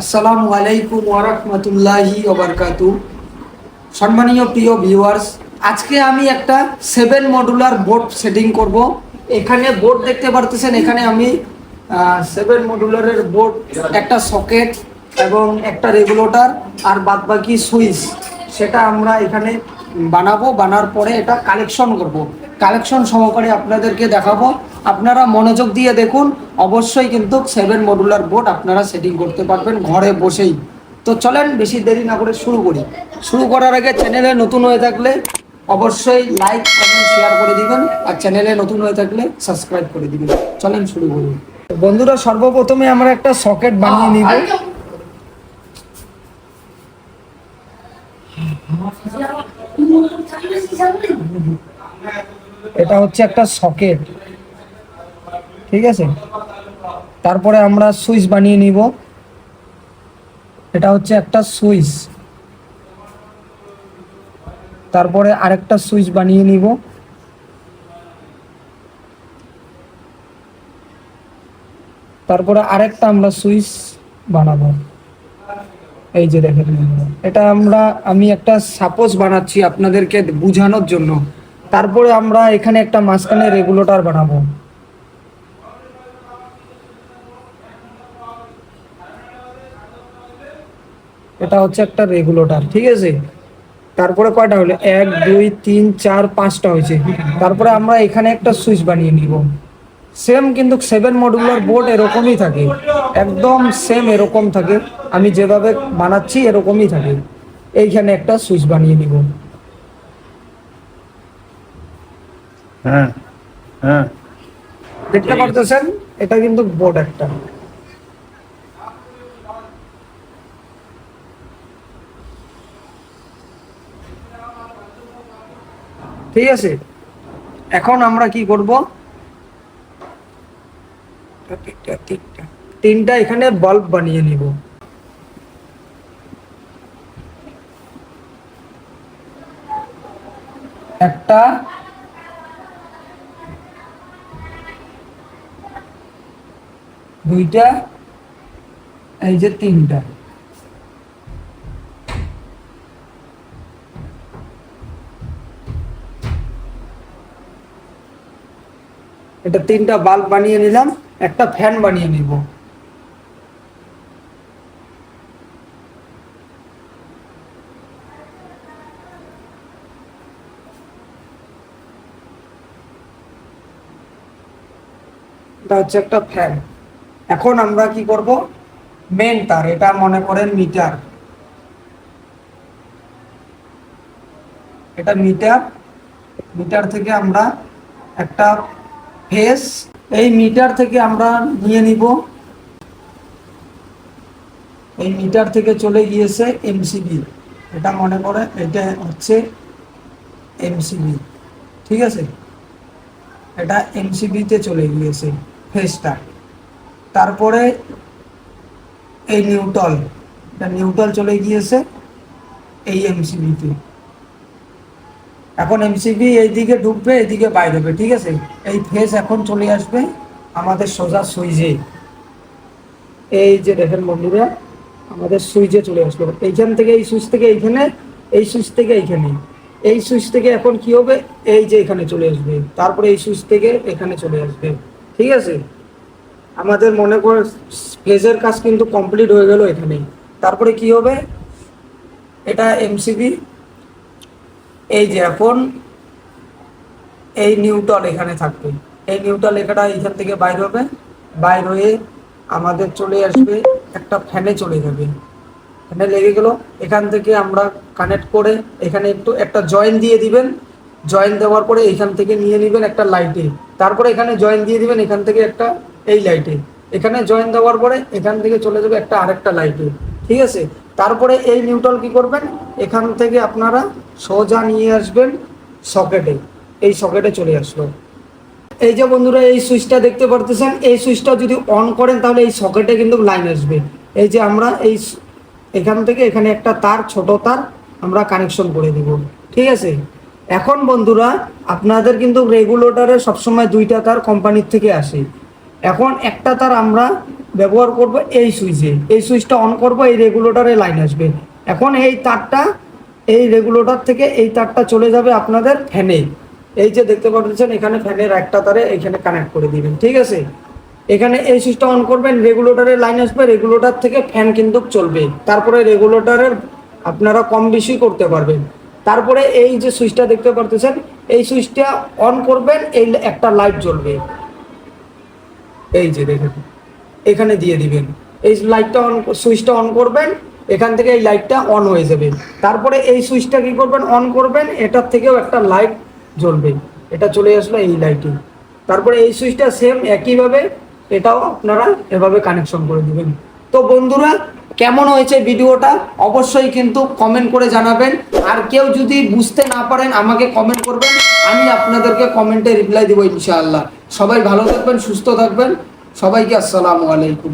আসসালামু আলাইকুম ওয়া রাহমাতুল্লাহি ওয়া বারাকাতুহু। সম্মানীয় প্রিয় ভিউয়ার্স, আজকে আমি একটা 7 মডুলার বোর্ড সেটিং করব। এখানে বোর্ড দেখতে পারতেছেন, এখানে আমি 7 মডুলারের বোর্ড, একটা সকেট এবং একটা রেগুলেটর আর বাদবাকি সুইচ, সেটা আমরা এখানে বানার পরে এটা কালেকশন করব। কালেকশন সহকারে আপনাদেরকে দেখাবো, আপনারা মনোযোগ দিয়ে দেখুন। অবশ্যই কিন্তু 7 মডুলার বোর্ড আপনারা সেটিং করতে পারবেন ঘরে বসেই। তো চলেন বেশি দেরি না করে শুরু করি। শুরু করার আগে চ্যানেলে নতুন হয়ে থাকলে অবশ্যই লাইক কমেন্ট শেয়ার করে দিবেন, আর চ্যানেলে নতুন হয়ে থাকলে সাবস্ক্রাইব করে দিবেন। চলেন শুরু করি। বন্ধুরা, সর্বপ্রথমে আমরা একটা সকেট বানিয়ে নিব। এটা হচ্ছে একটা সকেট, ঠিক আছে। তারপরে আমরা সুইচ বানিয়ে নিব। এটা হচ্ছে একটা সুইচ। তারপরে আরেকটা সুইচ বানিয়ে নিব। তারপরে আরেকটা আমরা সুইচ বানাবো। এই যে দেখেন, এটা আমি একটা সাপোজ বানাচ্ছি আপনাদেরকে বোঝানোর জন্য। তারপরে আমরা এখানে একটা মাঝখানে রেগুলেটর বানাবো। এটা হচ্ছে একটা রেগুলেটর, ঠিক আছে। তারপরে কয়টা হলো? 1 2 3 4 5টা হয়েছে। তারপরে আমরা এখানে একটা সুইচ বানিয়ে নিব। সেম কিন্তু 7 মডুলার বোর্ড এরকমই থাকে, একদম সেম এরকম থাকে। আমি যেভাবে বানাচ্ছি এরকমই থাকে। এইখানে একটা সুইচ বানিয়ে নিব। হ্যাঁ হ্যাঁ দেখতে পারতেছেন, এটা কিন্তু বোর্ড একটা। ঠিক আছে, এখন আমরা কি করব? তিনটা এখানে বাল্ব বানিয়ে নিব। একটা, দুইটা, এই যে তিনটা। এটা তিনটা বাল্ব বানিয়ে নিলাম। একটা ফ্যান বানিয়ে নিব। এটা হচ্ছে একটা ফ্যান। এখন আমরা কি করব? মেন তার, এটা মনে করেন মিটার। এটা মিটার। মিটার থেকে আমরা একটা ফেস, এই মিটার থেকে আমরা নিয়ে নিব। এই মিটার থেকে চলে গিয়েছে এমসিবি। এটা মনে করে এটা হচ্ছে এমসিবি, ঠিক আছে। এটা এমসিবিতে চলে গিয়েছে ফেসটা। তারপরে এই নিউট্রাল, এটা নিউট্রাল চলে গিয়েছে এই এমসিবিতে। এখন এমসিবি এইদিকে ঢুকবে, এইদিকে বাইর হবে, ঠিক আছে। এই ফেস এখন চলে আসবে আমাদের সোজা সুইচে। এই যে দেখেন বন্ধুরা, আমাদের সুইচে চলে আসলো। এইখান থেকে এই সুইচ থেকে এইখানে, এই সুইচ থেকে এইখানে, এই সুইচ থেকে এখন কি হবে? এই যে এখানে চলে আসবে। তারপরে এই সুইচ থেকে এখানে চলে আসবে, ঠিক আছে। আমাদের মনে করে ফেজের কাজ কিন্তু কমপ্লিট হয়ে গেল এখানেই। তারপরে কি হবে? এটা এমসিবি, এই যে এখন এই নিউট্রাল এখানে থাকবে। এই নিউট্রাল লেখাটা এখান থেকে বাইর হবে। বাইর হয়ে আমাদের চলে আসবে একটা ফ্যানে চলে যাবে। ফ্যানে লেগে গেল। এখান থেকে আমরা কানেক্ট করে এখানে একটু একটা জয়েন দিয়ে দিবেন। জয়েন দেওয়ার পরে এখান থেকে নিয়ে নেবেন একটা লাইটে। তারপরে এখানে জয়েন দিয়ে দিবেন এখান থেকে একটা এই লাইটে। এখানে জয়েন দেওয়ার পরে এখান থেকে চলে যাবে একটা আরেকটা লাইটে, ঠিক আছে। তারপরে এই নিউট্রাল কি করবেন? এখান থেকে আপনারা সোজা নিয়ে আসবেন সকেটে। এই সকেটে চলে আসলো। এই যে বন্ধুরা, এই সুইচটা দেখতে পারতেছেন, এই সুইচটা যদি অন করেন তাহলে এই সকেটে কিন্তু লাইন আসবে। এই যে আমরা এখান থেকে এখানে একটা তার, ছোট তার আমরা কানেকশন করে দিব, ঠিক আছে। এখন বন্ধুরা, আপনাদের কিন্তু রেগুলেটরে সবসময় দুইটা তার কোম্পানির থেকে আসে। এখন একটা তার আমরা ব্যবহার করব এই সুইচে, এই সুইচটা অন করব, এই রেগুলেটরে লাইন আসবে। এখন এই তারটা এই রেগুলেটর থেকে এই তারটা চলে যাবে আপনাদের ফ্যানে। এই যে দেখতে পাচ্ছেন এখানে ফ্যানের একটা তারে এখানে কানেক্ট করে দিবেন, ঠিক আছে। এখানে এই সুইচটা অন করবেন, রেগুলেটরের লাইন আসবে, রেগুলেটর থেকে ফ্যান কিন্তু চলবে। তারপরে রেগুলেটরের আপনারা কম বেশি করতে পারবেন। তারপরে এই যে সুইচটা দেখতে পারতেছেন, এই সুইচটা অন করবেন, এই একটা লাইট জ্বলবে, এই যে দেখেন এখানে দিয়ে দিবেন। এই লাইটটা অন, সুইচটা অন করবেন, এখান থেকে এই লাইটটা অন হয়ে যাবে। তারপরে এই সুইচটা কি করবেন, অন করবেন, এটার থেকেও একটা লাইট জ্বলবে, এটা চলে আসলো এই লাইটে। তারপরে এই সুইচটা সেম একইভাবে এটাও আপনারা এভাবে কানেকশন করে দিবেন। তো বন্ধুরা, কেমন হয়েছে ভিডিওটা অবশ্যই কিন্তু কমেন্ট করে জানাবেন। আর কেউ যদি বুঝতে না পারেন আমাকে কমেন্ট করবেন, আমি আপনাদেরকে কমেন্টে রিপ্লাই দেবো ইনশাআল্লাহ। সবাই ভালো থাকবেন, সুস্থ থাকবেন, সবাইকে আসসালামু আলাইকুম।